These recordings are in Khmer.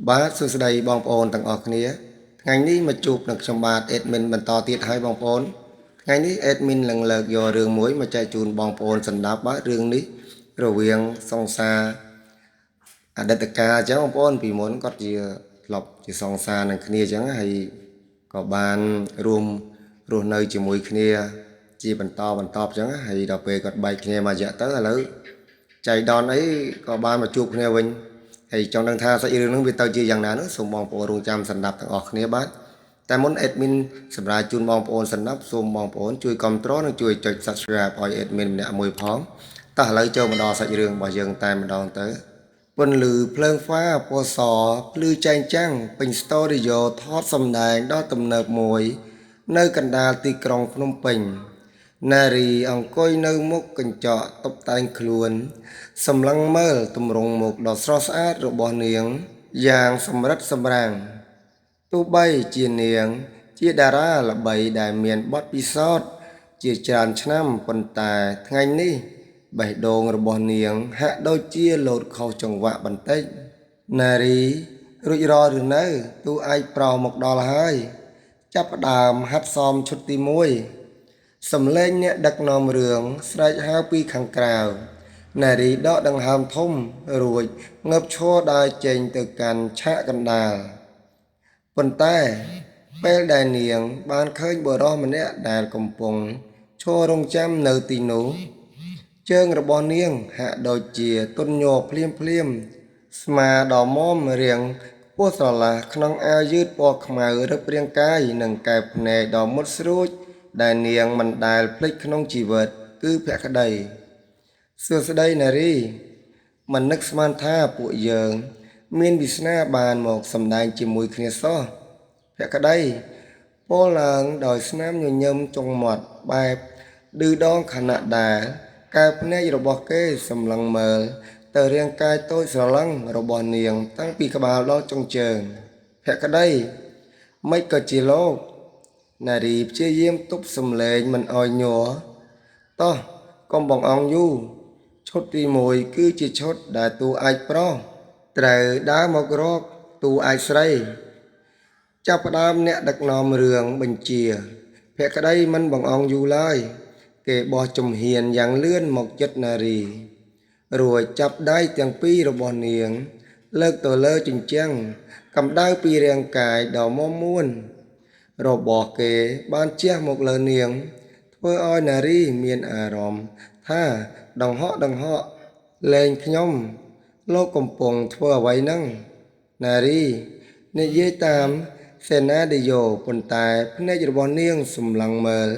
បាទសួស្តីបងប្អូនទាំងអស់គ្នាថ្ងៃនេះមកជួបនឹងខ្ញុំបាទ admin បន្តទៀតហើយបងប្អូនថ្ងៃនេះ admin នឹងលើកយករឿងមួយមកចែកជូនបងប្អូនសម្រាប់បាទរឿងនេះរវាងសង្សារអតីតកាលអញ្ចឹងបងប្អូនពីមុនគាត់ជាធ្លាប់ជាសង្សារនឹងគ្នាអញ្ចឹងហើយក៏បានរួមរស់នៅជាមួយគ្នាជាបន្តអញ្ចឹងហើយដល់ពេលគាត់បែកគ្នាមករយៈទៅឥឡូវចៃដន្យអីក៏បានមកជួបគ្នាវិញហើយចង់ដឹងថាសាច់រឿងហ្នឹងវាទៅជាយ៉ាងណានោះសូមបងប្អូនរងចាំស្ដាប់ទាំងអស់គ្នាបាទតែមុន admin សម្រាប់ជូនបងប្អូនស្ដាប់សូមបងប្អូនជួយគាំទ្រនិងជួយចុច subscribe ឲ្យ admin ម្នាក់មួយផងតោះឥឡូវចូលមកដល់សាច់រឿងរបស់យើងតែម្ដងទៅពន្លឺភ្លើងហ្វាពណ៌សភ្លឺចែងចាំងពេញស្ទូឌីយោថតសម្ដែងដ៏ទំនើបមួយនៅកណ្ដាលទីក្រុងភ្នំពេញនារីអង្គុយនៅមុខកញ្ចក់តុបតែងខ្លួនសម្លឹងមើលទម្រង់មុខដ៏ស្រស់ស្អាតរបស់នាងយ៉ាងសម្រិតសម្រាំងទោះបីជានាងជាតារាល្បីដែលមានបទពិសោធន៍ជាច្រើនឆ្នាំប៉ុន្តែថ្ងៃនេះបេះដូងរបស់នាងហាក់ដូចជាលោតខុសចង្វាក់បន្តិចនារីរួចរាល់ឬនៅទូឯកប្រោសមកដល់ហើយចាប់ផ្ដើមហាត់សមឈុតទី1សំឡេងអ្នកដឹកនាំរឿងស្រែកហៅពីខាងក្រៅនារីដកដង្ហើមធំរួចងើបឈរដើរចេញទៅកាន់ឆាកកណ្ដាលប៉ុន្តែពេលដែលនាងបានឃើញបុរសម្នាក់ដែលកំពុងឈររង់ចាំនៅទីនោះជើងរបស់នាងហាក់ដូចជាទន់ញ័រភ្លាមស្មាដ៏មាំរាងខ្ពស់ស្រឡះក្នុងអាវយឺតពណ៌ខ្មៅរឹបរាងកាយនិងកែបភ្នែកដ៏មុតស្រួចដែលនាងមិនដែលភ្លេចក្នុងជីវិតគឺភក្តីសួស្តីនារីមិននឹកស្មានថាពួកយើងមានវាសនាបានមកសម្ដែងជាមួយគ្នាសោះភក្តីពោលឡើងដោយស្នាមញញឹមចុងមាត់បែបឌឺដងខណៈដែលកែវភ្នែករបស់គេសម្លឹងមើលទៅរាងកាយតូចស្រឡឹងរបស់នាងតាំងពីក្បាលដល់ចុងជើងភក្តីមិនក៏ជាលោកនារីព្យាយាមទប់សំឡេងមិនអោយញ័រតោះកុំបងអងយូរឈុតទី1គឺជាឈុតដែលតួឯកប្រុសត្រូវដើរមករកតួឯកស្រីចាប់ផ្ដើមអ្នកដឹកនាំរឿងបញ្ជាភក្តីមិនបងអងយូរឡើយគេបោះជំហានយ៉ាងលឿនមកចិត្តនារីរួចចាប់ដៃទាំងពីររបស់នាងលើកទៅលើជញ្ជាំងកម្ដៅពីរាងកាយដ៏មាំមួនរបស់គេបានជះមកលើនាងធ្វើឲ្យនារីមានអារម្មណ៍ថាដង្ហក់លែងខ្ញុំលោកកំពុងធ្វើអ្វីហ្នឹងនារីនិយាយតាមសេនាឌីយ៉ូប៉ុន្តែភ្នែករបស់នាងសម្លឹងមើល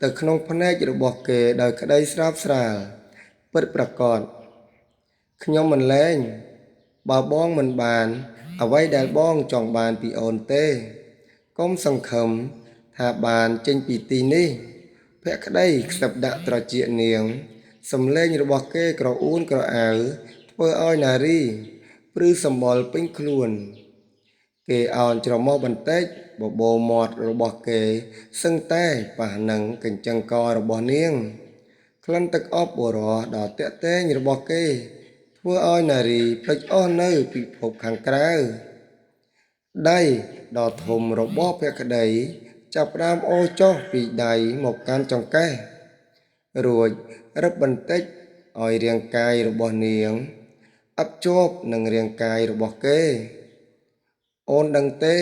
ទៅក្នុងភ្នែករបស់គេដោយក្តីស្រើបស្រាលពិតប្រាកដខ្ញុំមិនលែងបើបងមិនបានអ្វីដែលបងចង់បានពីអូនទេកុំសង្ឃឹមថាបានចេញពីទីនេះភក្តីខ្សឹបដាក់ត្រចៀកនាងសំឡេងរបស់គេក្រអួនក្រអៅធ្វើឲ្យនារីព្រឺសម្បុរពេញខ្លួនគេអោនច្រមុះបន្តិចបបោមាត់របស់គេសឹងតែប៉ះនឹងកញ្ចឹងករបស់នាងក្លិនទឹកអប់បុរសដ៏តាក់ទែងរបស់គេធ្វើឲ្យនារីភ្លេចអស់នៅពិភពខាងក្រៅដៃដ៏ធំរបស់ភក្តីចាប់ផ្ដើមអូរចុះពីដៃមកកាន់ចង្កេះរួចរឹបបន្តិចឲ្យរាងកាយរបស់នាងអត់ជាប់នឹងរាងកាយរបស់គេអូនដឹងទេ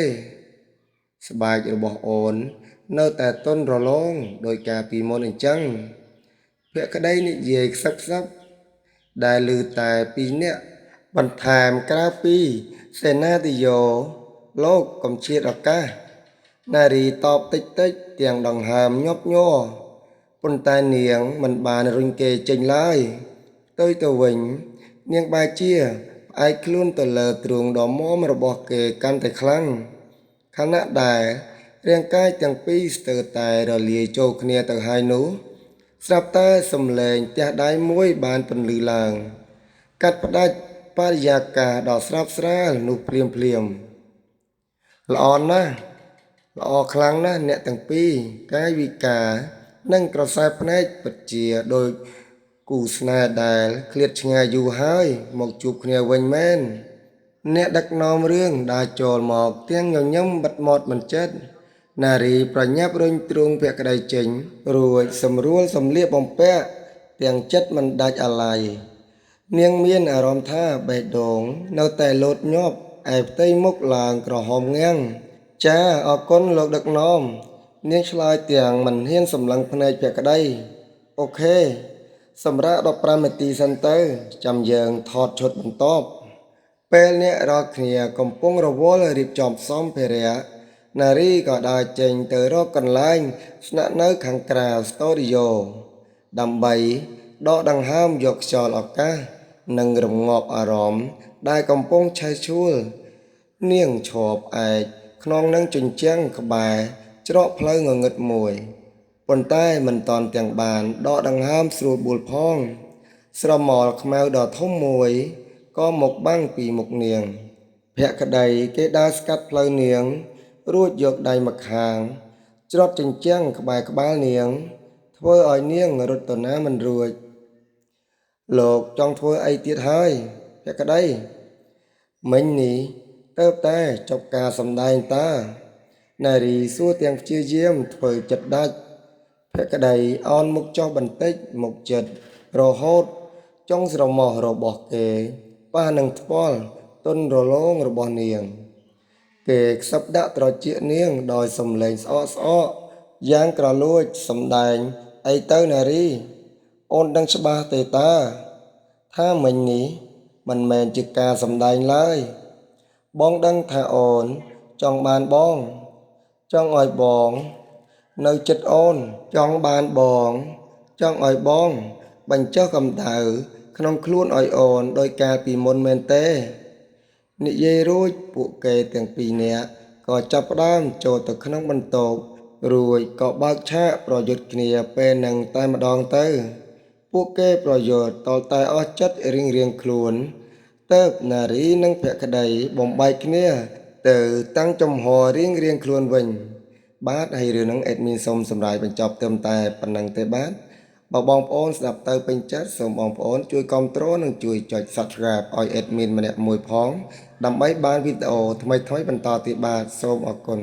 ស្បែករបស់អូននៅតែទន់រលោងដោយការពីមុនអញ្ចឹងភក្តីនិយាយខ្សឹបដែលឮតែពីអ្នកបន្ថែមក្រៅពីសេនាធិយោលោកកំឈៀតឱកាសនារីតបតិចទាំងដង្ហើមញាប់ញ័រប៉ុន្តែនាងមិនបានរុញគេចេញឡើយផ្ទុយទៅវិញនាងបែរជាផ្អែកខ្លួនទៅលើទ្រូងដ៏មាំរបស់គេកាន់តែខ្លាំងខណៈដែលរាងកាយទាំងពីរស្ទើរតែរលាយចូលគ្នាទៅហើយនោះស្រាប់តែសំឡេងទះដៃមួយបានពន្លឺឡើងកាត់ផ្ដាច់បរិយាកាសដ៏ស្រាប់ស្រាលនោះភ្លាមល្អណាស់ល្អខ្លាំងណាស់អ្នកទាំងពីរកាយវិការនិងក្រសែភ្នែកពិតជាដូចគូស្នេហ៍ដែលឃ្លាតឆ្ងាយយូរហើយមកជួបគ្នាវិញមែន អ្នកដឹកនាំរឿងដើរចូលមកទាំងញញឹមបិទមាត់មិនជិតនារីប្រញាប់រុញទ្រូងភក្តីចេញរួចសម្រួលសម្លៀកបំពាក់ទាំងចិត្តមិនដាច់អាល័យនាងមានអារម្មណ៍ថាបេះដូងនៅតែលោតញាប់ឯផ្ទៃមុខឡើងក្រហមងាំងចាអរគុណលោកដឹកនាំនាងឆ្លើយទាំងមិនហ៊ានសម្លឹងភ្នែកភក្តីអូខេសម្រាប់15នាទីសិនទៅចាំយើងថតឈុតបន្ទាប់ពេលអ្នករាល់គ្នាកំពុងរវល់រៀបចំសម្ភារៈនារីក៏ដើរចេញទៅរកកន្លែងស្នាក់នៅខាងក្រៅស្ទូឌីយោដើម្បីដកដង្ហើមយកខ្យល់ឱកាសនិងរងាប់អារម្មណ៍ដែលកំពុងឆេះឆួលនាងឈប់ឯកក្នុងនឹងជញ្ជាំងក្បែរច្រកផ្លូវងងឹតមួយប៉ុន្តែមិនតាន់ទាំងបានដកដង្ហើមស្រួលបួលផងស្រមោលខ្មៅដ៏ធំមួយក៏មកបាំងពីមុខនាងភក្តីគេដើរស្កាត់ផ្លូវនាងរួចយកដៃម្ខាងច្រត់ជញ្ជាំងក្បែរក្បាលនាងធ្វើឲ្យនាងរត់ទៅណាមិនរួចលោកចង់ធ្វើអីទៀតហើយភក្តីមិញនេះទៅតែចប់ការសម្ដែងតានារីសួរទាំងព្យាយាមធ្វើចិត្តដាច់ភក្តីអោនមុខចុះបន្តិចមុខចិត្តរហូតចុងស្រមោះរបស់គេប៉ះនឹងថ្ពាល់ទន់រលោងរបស់នាងគេខ្សឹបដាក់ត្រចៀកនាងដោយសំឡេងស្អកស្អកយ៉ាងក្រលួចសម្ដែងអីទៅនារីអូនដឹងច្បាស់ទេតាថាមិញនេះមិនមែនជាការសម្ដែងឡើយបងដឹងថាអូនចង់បានបងចង់ឲ្យបងនៅចិត្តអូនចង់បានបងចង់ឲ្យបងបញ្ចុះកម្ដៅក្នុងខ្លួនឲ្យអូនដោយកាលពីមុនមែនទេនិយាយរួចពួកគេទាំងពីរនាក់ក៏ចាប់ផ្ដើមចូលទៅក្នុងបន្ទប់រួចក៏បើកឆាកប្រយុទ្ធគ្នាពេលនឹងតែម្ដងទៅពួកគេប្រយុទ្ធតតែអស់ចិត្តរៀងខ្លួនទើបនារីនិងភក្តីបំបែកគ្នាទៅតាំងចំហរៀងខ្លួនវិញបាទហើយរឿងហ្នឹងអេដមីនសូមសម្រាប់បញ្ចប់ត្រឹមតែប៉ុណ្្នឹងទេបាទបើបងប្អូនស្ដាប់ទៅពេញចិត្តសូមបងប្អូនជួយគាំទ្រនិងជួយចុច Subscribe ឲ្យអេដមីនម្នាក់មួយផងដើម្បីបានវីដេអូថ្មីបន្តទៀតបាទសូមអរគុណ